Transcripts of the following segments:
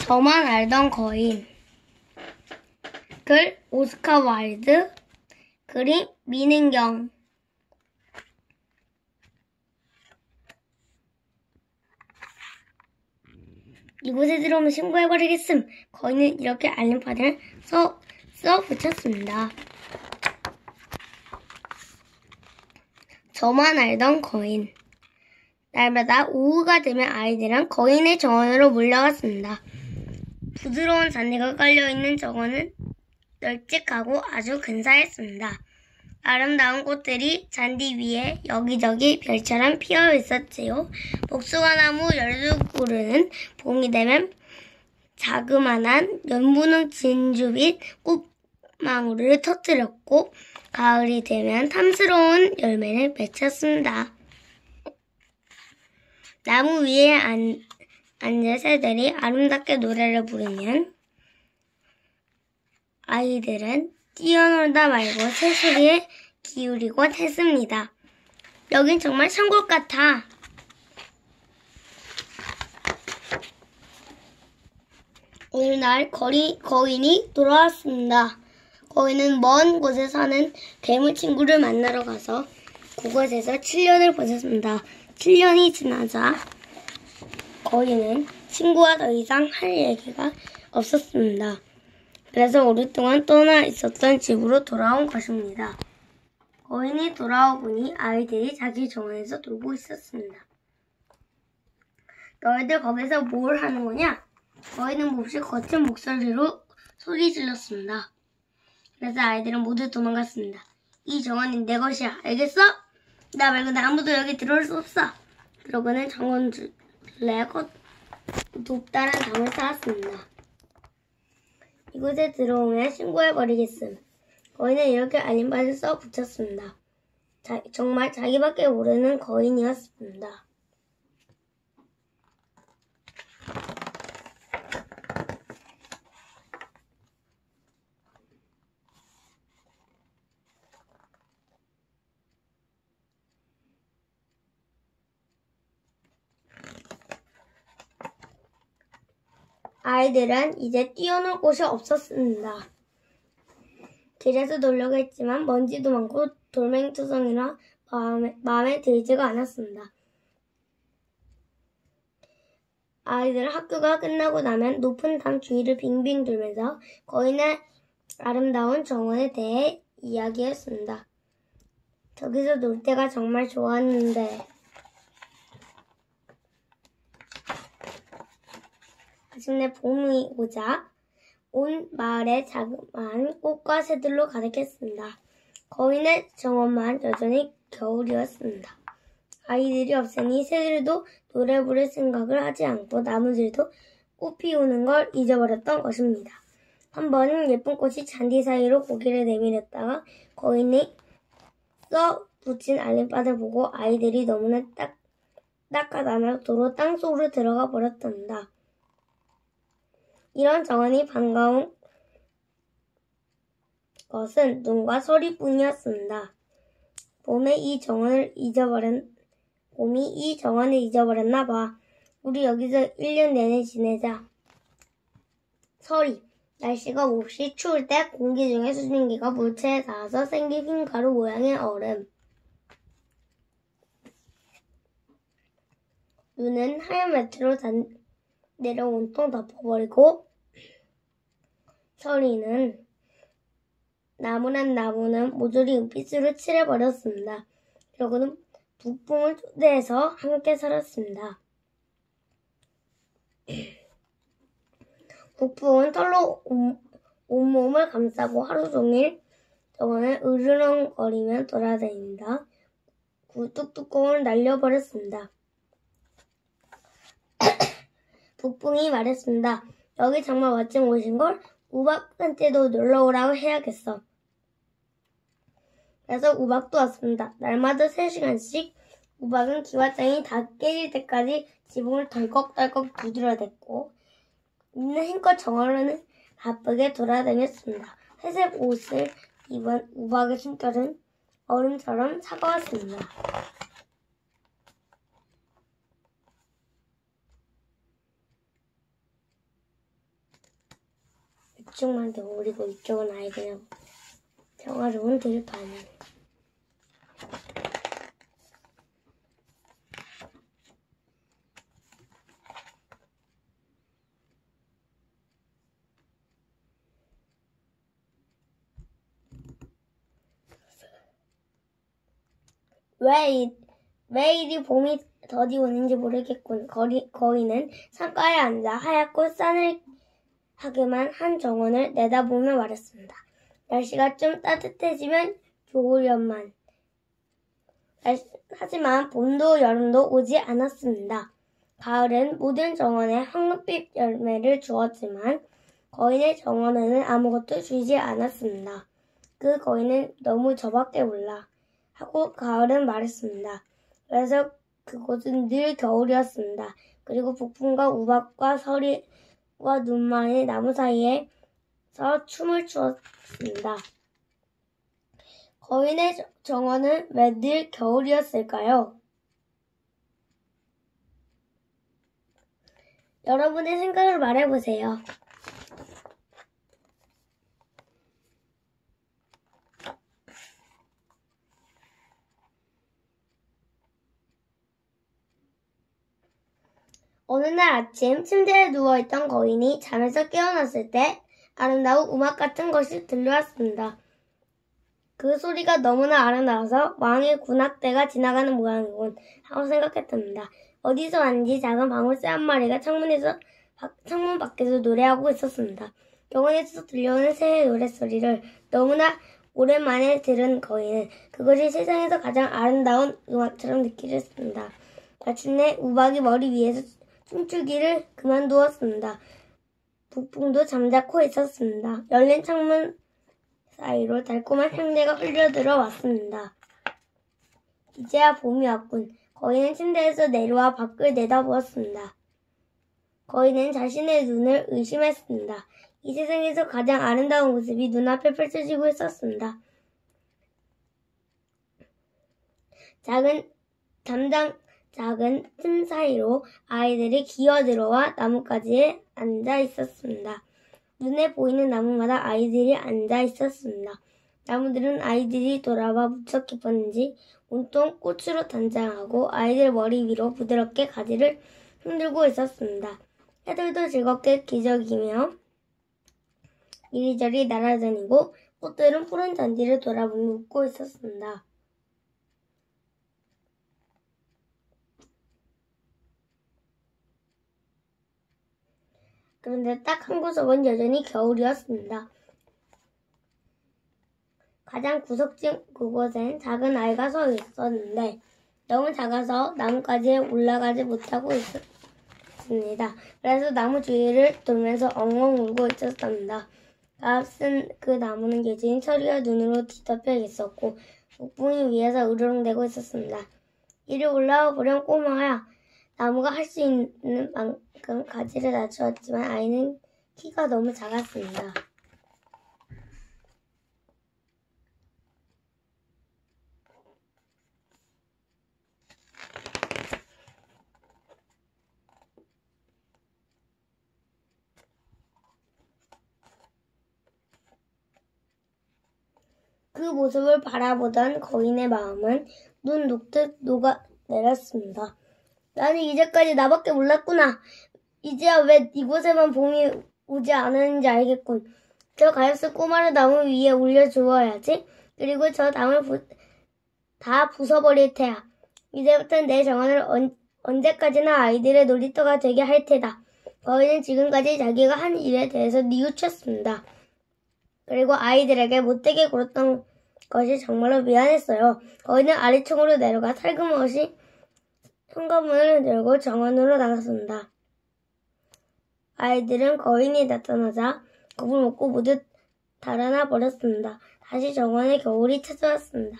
저만 알던 거인. 글 오스카 와일드. 그림 민은경. 이곳에 들어오면 신고해버리겠음. 거인은 이렇게 알림판을 써 붙였습니다. 저만 알던 거인. 날마다 오후가 되면 아이들은 거인의 정원으로 몰려갔습니다. 부드러운 잔디가 깔려있는 정원은 널찍하고 아주 근사했습니다. 아름다운 꽃들이 잔디 위에 여기저기 별처럼 피어 있었지요. 복숭아나무 열두그루는 봄이 되면 자그마한 연분홍 진주빛 꽃망울을 터뜨렸고 가을이 되면 탐스러운 열매를 맺혔습니다. 나무 위에 앉은 새들이 아름답게 노래를 부르면 아이들은 뛰어놀다 말고 새소리에 기울이곤 했습니다. 여긴 정말 천국 같아. 어느 날 거인이 돌아왔습니다. 거인은 먼 곳에 사는 괴물 친구를 만나러 가서 그곳에서 7년을 보냈습니다. 7년이 지나자 거인은 친구와 더 이상 할 얘기가 없었습니다. 그래서 오랫동안 떠나 있었던 집으로 돌아온 것입니다. 거인이 돌아오보니 아이들이 자기 정원에서 놀고 있었습니다. 너희들 거기서 뭘 하는 거냐? 거인은 몹시 거친 목소리로 소리 질렀습니다. 그래서 아이들은 모두 도망갔습니다. 이 정원은 내 것이야. 알겠어? 나 말고는 아무도 여기 들어올 수 없어. 그러고는 정원 둘레에 높다란 담을 쌓았습니다. 이곳에 들어오면 신고해버리겠음. 거인은 이렇게 알림판을 써 붙였습니다. 정말 자기밖에 모르는 거인이었습니다. 아이들은 이제 뛰어놀 곳이 없었습니다. 길에서 놀려고 했지만 먼지도 많고 돌멩이투성이라 마음에 들지가 않았습니다. 아이들은 학교가 끝나고 나면 높은 담 주위를 빙빙 돌면서 거인의 아름다운 정원에 대해 이야기했습니다. 저기서 놀 때가 정말 좋았는데 마침내 봄이 오자 온 마을에 자그마한 꽃과 새들로 가득했습니다. 거인의 정원만 여전히 겨울이었습니다. 아이들이 없으니 새들도 노래 부를 생각을 하지 않고 나무들도 꽃 피우는 걸 잊어버렸던 것입니다. 한 번은 예쁜 꽃이 잔디 사이로 고개를 내밀었다가 거인이 써 붙인 알림판을 보고 아이들이 너무나 딱하다며 도로 땅속으로 들어가 버렸답니다. 이런 정원이 반가운 것은 눈과 소리뿐이었습니다. 봄이 이 정원을 잊어버렸나 봐. 우리 여기서 1년 내내 지내자. 서리. 날씨가 몹시 추울 때 공기 중에 수증기가 물체에 닿아서 생긴 흰 가루 모양의 얼음. 눈은 하얀 매트로 내려 온통 덮어버리고 서리는 나무란 나무는 모조리 은빛으로 칠해버렸습니다. 그러고는 북풍을 초대해서 함께 살았습니다. 북풍은 털로 온몸을 감싸고 하루 종일 정원을 으르렁거리며 돌아다닙니다. 굴뚝뚜껑을 날려버렸습니다. 북풍이 말했습니다. 여기 정말 멋진 곳인걸? 우박한테도 놀러오라고 해야겠어. 그래서 우박도 왔습니다. 날마다 3시간씩 우박은 기와장이 다 깨질 때까지 지붕을 덜컥덜컥 두드려댔고 있는 힘껏 정원을 바쁘게 돌아다녔습니다. 회색 옷을 입은 우박의 숨결은 얼음처럼 차가웠습니다. 이쪽만 겨울이고 이쪽은 아예 그냥 평화로운 들판. 왜 이리 봄이 더디 오는지 모르겠군. 거인은 창가에 앉아 하얗고 싸늘하게만 한 정원을 내다보며 말했습니다. 날씨가 좀 따뜻해지면 좋으련만. 하지만 봄도 여름도 오지 않았습니다. 가을은 모든 정원에 황금빛 열매를 주었지만 거인의 정원에는 아무것도 주지 않았습니다. 그 거인은 너무 저밖에 몰라 하고 가을은 말했습니다. 그래서 그곳은 늘 겨울이었습니다. 그리고 북풍과 우박과 서리와 눈만이 나무 사이에서 춤을 추었습니다. 거인의 정원은 왜 늘 겨울이었을까요? 여러분의 생각을 말해보세요. 어느 날 아침 침대에 누워있던 거인이 잠에서 깨어났을 때 아름다운 음악 같은 것이 들려왔습니다. 그 소리가 너무나 아름다워서 왕의 군악대가 지나가는 모양이군 하고 생각했답니다. 어디서 왔는지 작은 방울새 한 마리가 창문 밖에서 노래하고 있었습니다. 영원에서 들려오는 새의 노랫소리를 너무나 오랜만에 들은 거인은 그것이 세상에서 가장 아름다운 음악처럼 느끼셨습니다. 마침내 우박이 머리 위에서 춤추기를 그만두었습니다. 북풍도 잠자코 있었습니다. 열린 창문 사이로 달콤한 향내가 흘려들어 왔습니다. 이제야 봄이 왔군. 거인은 침대에서 내려와 밖을 내다보았습니다. 거인은 자신의 눈을 의심했습니다. 이 세상에서 가장 아름다운 모습이 눈앞에 펼쳐지고 있었습니다. 작은 틈 사이로 아이들이 기어들어와 나뭇가지에 앉아 있었습니다. 눈에 보이는 나무마다 아이들이 앉아 있었습니다. 나무들은 아이들이 돌아와 무척 기뻤는지 온통 꽃으로 단장하고 아이들 머리 위로 부드럽게 가지를 흔들고 있었습니다. 새들도 즐겁게 기저귀며 이리저리 날아다니고 꽃들은 푸른 잔디를 돌아보며 웃고 있었습니다. 그런데 딱 한 구석은 여전히 겨울이었습니다. 가장 구석진 그곳엔 작은 아이가 서 있었는데 너무 작아서 나무까지에 올라가지 못하고 있었습니다. 그래서 나무 주위를 돌면서 엉엉 울고 있었답니다. 값은 그 나무는 여전히 서리와 눈으로 뒤덮여 있었고 북풍이 위에서 으르렁대고 있었습니다. 이리 올라와 보렴 꼬마야. 나무가 할 수 있는 만큼 가지를 낮추었지만 아이는 키가 너무 작았습니다. 그 모습을 바라보던 거인의 마음은 눈 녹듯 녹아내렸습니다. 나는 이제까지 나밖에 몰랐구나. 이제야 왜 이곳에만 봄이 오지 않았는지 알겠군. 저 가엾은 꼬마를 나무 위에 올려주어야지. 그리고 저 나무를 다 부숴버릴 테야. 이제부터는 내 정원을 언제까지나 아이들의 놀이터가 되게 할 테다. 거인은 지금까지 자기가 한 일에 대해서 뉘우쳤습니다. 그리고 아이들에게 못되게 굴었던 것이 정말로 미안했어요. 거인은 아래층으로 내려가 살금없이 현관문을 열고 정원으로 나갔습니다. 아이들은 거인이 나타나자 겁을 먹고 모두 달아나 버렸습니다. 다시 정원에 겨울이 찾아왔습니다.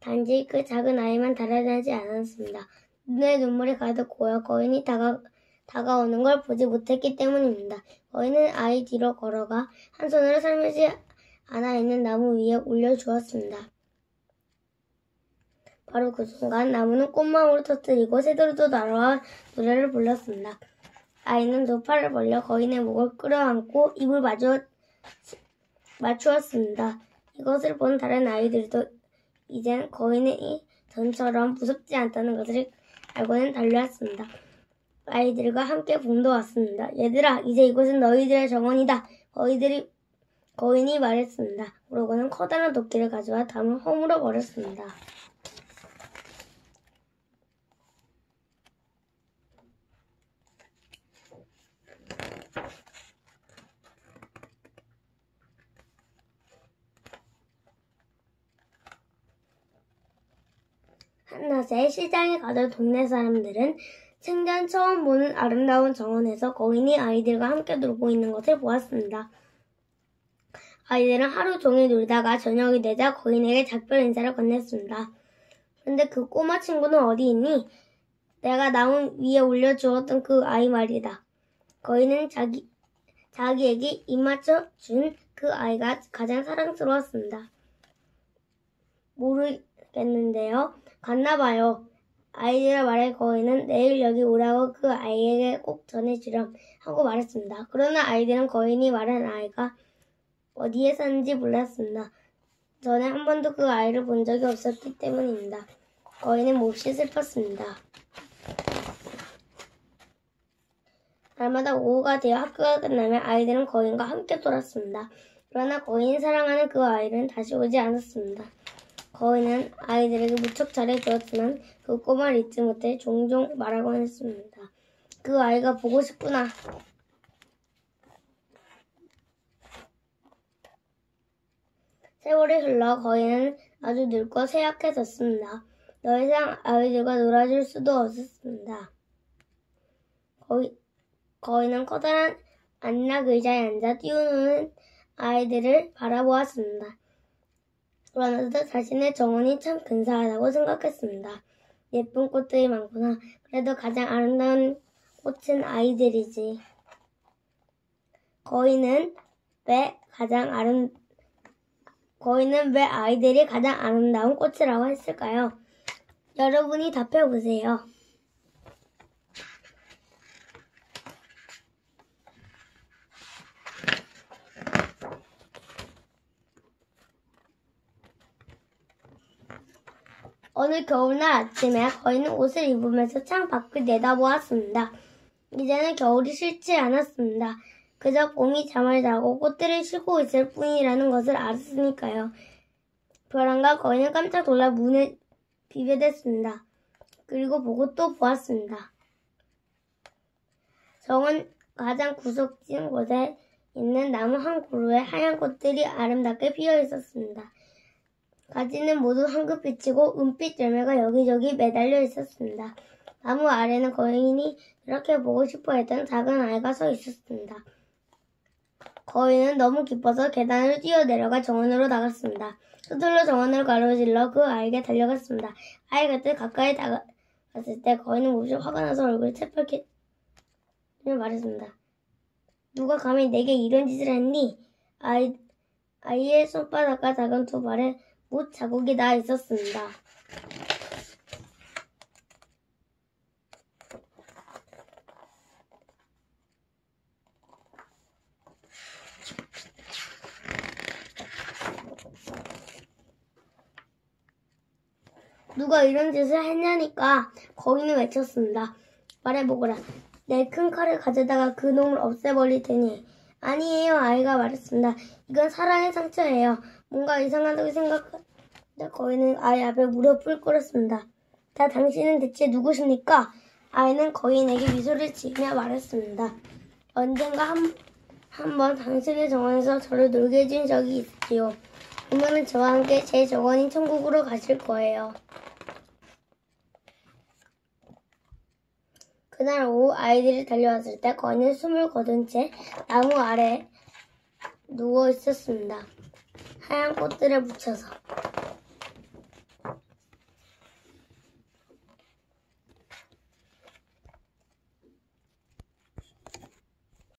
단지 그 작은 아이만 달아나지 않았습니다. 눈에 눈물이 가득 고여 거인이 다가오는 걸 보지 못했기 때문입니다. 거인은 아이 뒤로 걸어가 한 손으로 살며시 안아있는 나무 위에 올려주었습니다. 바로 그 순간 나무는 꽃망울을 터뜨리고 새들도 날아와 노래를 불렀습니다. 아이는 두 팔을 벌려 거인의 목을 끌어안고 입을 마주 맞추었습니다. 이것을 본 다른 아이들도 이젠 거인이 전처럼 무섭지 않다는 것을 알고는 달려왔습니다. 아이들과 함께 봄도 왔습니다. 얘들아, 이제 이곳은 너희들의 정원이다. 거인이 말했습니다. 그러고는 커다란 도끼를 가져와 담을 허물어 버렸습니다. 한낮에 시장에 가던 동네 사람들은 생전 처음 보는 아름다운 정원에서 거인이 아이들과 함께 놀고 있는 것을 보았습니다. 아이들은 하루 종일 놀다가 저녁이 되자 거인에게 작별 인사를 건넸습니다. 그런데 그 꼬마 친구는 어디 있니? 내가 나무 위에 올려주었던 그 아이 말이다. 거인은 자기에게 입맞춰 준 그 아이가 가장 사랑스러웠습니다. 모르겠는데요. 갔나봐요. 아이들의 말에 거인은 내일 여기 오라고 그 아이에게 꼭 전해주렴 하고 말했습니다. 그러나 아이들은 거인이 말한 아이가 어디에 사는지 몰랐습니다. 전에 한 번도 그 아이를 본 적이 없었기 때문입니다. 거인은 몹시 슬펐습니다. 날마다 오후가 되어 학교가 끝나면 아이들은 거인과 함께 놀았습니다. 그러나 거인이 사랑하는 그 아이는 다시 오지 않았습니다. 거인은 아이들에게 무척 잘해주었지만 그 꼬마를 잊지 못해 종종 말하곤 했습니다. 그 아이가 보고 싶구나. 세월이 흘러 거인은 아주 늙고 쇠약해졌습니다. 더 이상 아이들과 놀아줄 수도 없었습니다. 거인은 커다란 안락 의자에 앉아 뛰어노는 아이들을 바라보았습니다. 그러면서 자신의 정원이 참 근사하다고 생각했습니다. 예쁜 꽃들이 많구나. 그래도 가장 아름다운 꽃은 아이들이지. 거인은 왜 아이들이 가장 아름다운 꽃이라고 했을까요? 여러분이 답해보세요. 어느 겨울날 아침에 거인은 옷을 입으면서 창 밖을 내다보았습니다. 이제는 겨울이 싫지 않았습니다. 그저 봄이 잠을 자고 꽃들을 쉬고 있을 뿐이라는 것을 알았으니까요. 벼랑과 거인은 깜짝 놀라 문에 비벼댔습니다. 그리고 보고 또 보았습니다. 정원 가장 구석진 곳에 있는 나무 한 그루에 하얀 꽃들이 아름답게 피어 있었습니다. 가지는 모두 황급빛이고 은빛 열매가 여기저기 매달려 있었습니다. 나무 아래는 거인이 그렇게 보고 싶어 했던 작은 아이가 서 있었습니다. 거인은 너무 기뻐서 계단을 뛰어내려가 정원으로 나갔습니다. 서둘러 정원을 가로질러 그 아이에게 달려갔습니다. 아이 곁에 가까이 다가갔을 때 거인은 몹시 화가 나서 얼굴이 새빨개 말했습니다. 누가 감히 내게 이런 짓을 했니? 아이의 손바닥과 작은 두 발에 못 자국이 나 있었습니다. 누가 이런 짓을 했냐니까 거인은 외쳤습니다. 말해보거라. 내 큰 칼을 가져다가 그 놈을 없애버릴 테니. 아니에요. 아이가 말했습니다. 이건 사랑의 상처예요. 뭔가 이상하다고 생각하자 거인은 아이 앞에 무릎을 꿇었습니다. 다 당신은 대체 누구십니까? 아이는 거인에게 미소를 지으며 말했습니다. 언젠가 한 번 당신의 정원에서 저를 놀게 해준 적이 있지요. 그러면 저와 함께 제 정원인 천국으로 가실 거예요. 그날 오후 아이들이 달려왔을 때 거인은 숨을 거둔 채 나무 아래 누워 있었습니다. 하얀 꽃들에 묻혀서.